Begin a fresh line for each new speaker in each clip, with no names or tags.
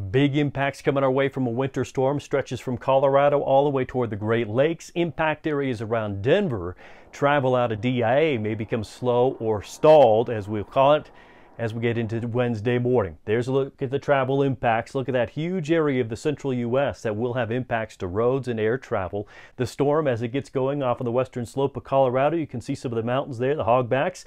Big impacts coming our way from a winter storm, stretches from Colorado all the way toward the Great Lakes. Impact areas around Denver. Travel out of DIA may become slow or stalled, as we'll call it, as we get into Wednesday morning. There's a look at the travel impacts. Look at that huge area of the Central U.S. that will have impacts to roads and air travel. The storm, as it gets going off of the western slope of Colorado, you can see some of the mountains there, the hogbacks.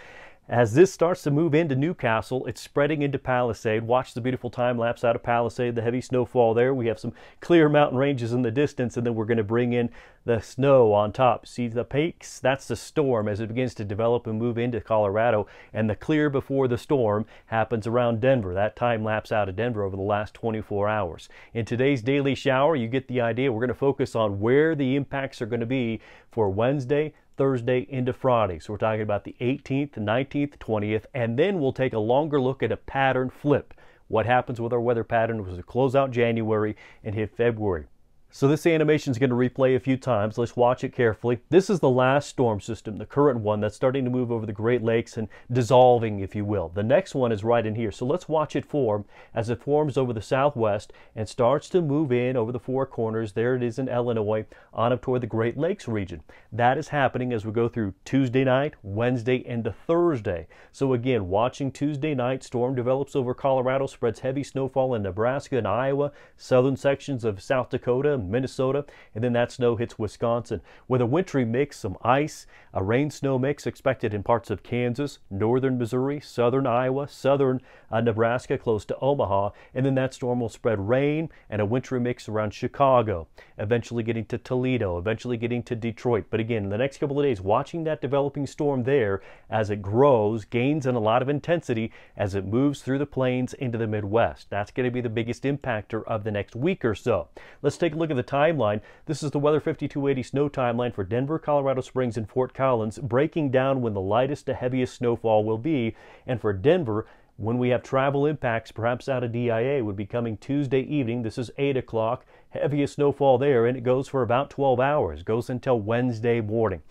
As this starts to move into Newcastle, it's spreading into Palisade. Watch the beautiful time lapse out of Palisade, the heavy snowfall there. We have some clear mountain ranges in the distance, and then we're going to bring in the snow on top. See the peaks? That's the storm as it begins to develop and move into Colorado, and the clear before the storm happens around Denver. That time lapse out of Denver over the last 24 hours. In today's daily shower, you get the idea. We're going to focus on where the impacts are going to be for Wednesday, Thursday into Friday. So we're talking about the 18th, 19th, 20th, and then we'll take a longer look at a pattern flip. What happens with our weather pattern as we close out January and hit February. So this animation is going to replay a few times. Let's watch it carefully. This is the last storm system, the current one that's starting to move over the Great Lakes and dissolving, if you will. The next one is right in here. So let's watch it form as it forms over the southwest and starts to move in over the Four Corners. There it is in Illinois, on up toward the Great Lakes region. That is happening as we go through Tuesday night, Wednesday, into Thursday. So again, watching Tuesday night, storm develops over Colorado, spreads heavy snowfall in Nebraska and Iowa, southern sections of South Dakota, Minnesota, and then that snow hits Wisconsin with a wintry mix, some ice, a rain-snow mix expected in parts of Kansas, northern Missouri, southern Iowa, southern Nebraska, close to Omaha, and then that storm will spread rain and a wintry mix around Chicago, eventually getting to Toledo, eventually getting to Detroit. But again, in the next couple of days, watching that developing storm there as it grows, gains in a lot of intensity as it moves through the plains into the Midwest. That's going to be the biggest impactor of the next week or so. Let's take a look at the timeline. This is the Weather 5280 snow timeline for Denver, Colorado Springs, and Fort Collins, breaking down when the lightest to heaviest snowfall will be. And for Denver, when we have travel impacts, perhaps out of DIA, would be coming Tuesday evening. This is 8 o'clock. Heaviest snowfall there, and it goes for about 12 hours. Goes until Wednesday morning.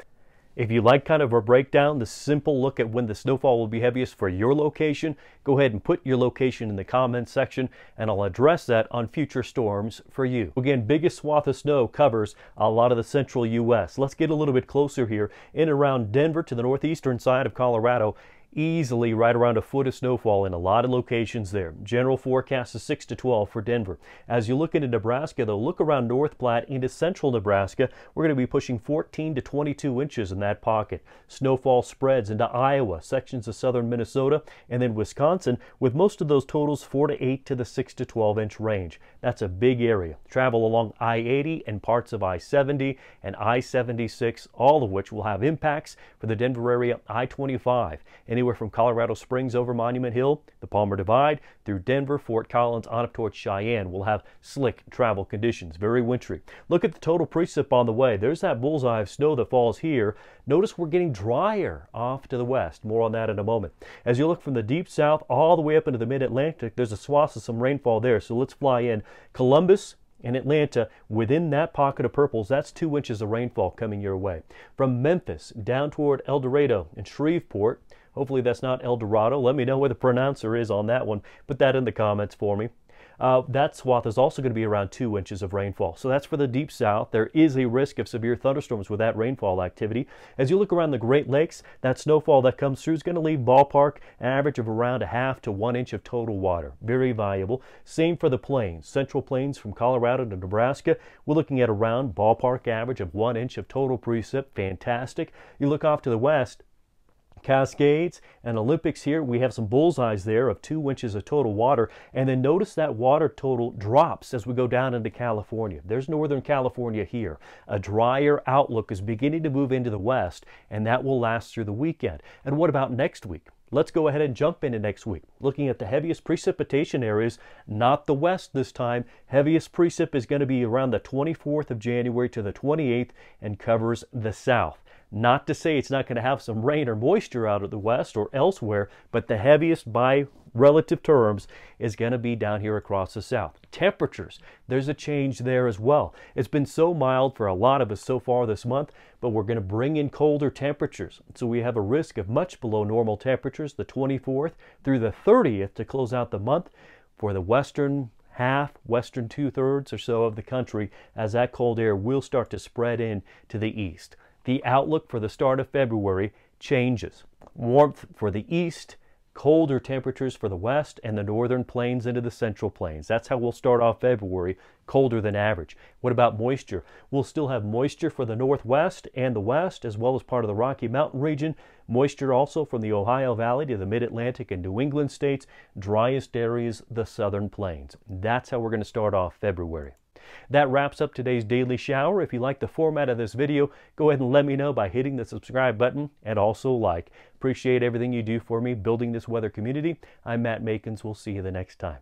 If you like kind of a breakdown, the simple look at when the snowfall will be heaviest for your location, go ahead and put your location in the comments section, and I'll address that on future storms for you. Again, biggest swath of snow covers a lot of the Central U.S. Let's get a little bit closer here. In around Denver to the northeastern side of Colorado, easily right around a foot of snowfall in a lot of locations there. General forecast is 6 to 12 for Denver. As you look into Nebraska, though, look around North Platte into central Nebraska. We're going to be pushing 14 to 22 inches in that pocket. Snowfall spreads into Iowa, sections of southern Minnesota, and then Wisconsin, with most of those totals 4 to 8 to the 6 to 12 inch range. That's a big area. Travel along I-80 and parts of I-70 and I-76, all of which will have impacts for the Denver area. I-25, anywhere from Colorado Springs over Monument Hill, the Palmer Divide, through Denver, Fort Collins, on up towards Cheyenne. We'll have slick travel conditions, very wintry. Look at the total precip on the way. There's that bullseye of snow that falls here. Notice we're getting drier off to the west. More on that in a moment. As you look from the deep south all the way up into the mid-Atlantic, there's a swath of some rainfall there. So let's fly in. Columbus and Atlanta, within that pocket of purples, that's 2 inches of rainfall coming your way. From Memphis down toward El Dorado and Shreveport, hopefully that's not El Dorado. Let me know where the pronouncer is on that one. Put that in the comments for me. That swath is also going to be around 2 inches of rainfall. So that's for the deep south. There is a risk of severe thunderstorms with that rainfall activity. As you look around the Great Lakes, that snowfall that comes through is going to leave ballpark an average of around a half to 1 inch of total water. Very valuable. Same for the plains. Central plains from Colorado to Nebraska, we're looking at around ballpark average of 1 inch of total precip. Fantastic. You look off to the west, Cascades and Olympics here, we have some bullseyes there of 2 inches of total water, and then notice that water total drops as we go down into California. There's Northern California here. A drier outlook is beginning to move into the west, and that will last through the weekend. And what about next week? Let's go ahead and jump into next week. Looking at the heaviest precipitation areas, not the west this time. Heaviest precip is going to be around the 24th of January to the 28th and covers the south. Not to say it's not going to have some rain or moisture out of the west or elsewhere, but the heaviest by relative terms is going to be down here across the south. Temperatures, there's a change there as well. It's been so mild for a lot of us so far this month, but we're going to bring in colder temperatures. So we have a risk of much below normal temperatures the 24th through the 30th to close out the month for the western half, western 2/3 or so of the country, as that cold air will start to spread in to the east. The outlook for the start of February changes. Warmth for the east, colder temperatures for the west and the northern plains into the central plains. That's how we'll start off February, colder than average. What about moisture? We'll still have moisture for the northwest and the west, as well as part of the Rocky Mountain region. Moisture also from the Ohio Valley to the Mid-Atlantic and New England states. Driest areas, the southern plains. That's how we're going to start off February. That wraps up today's Daily Shower. If you like the format of this video, go ahead and let me know by hitting the subscribe button and also like. Appreciate everything you do for me building this weather community. I'm Matt Makins. We'll see you the next time.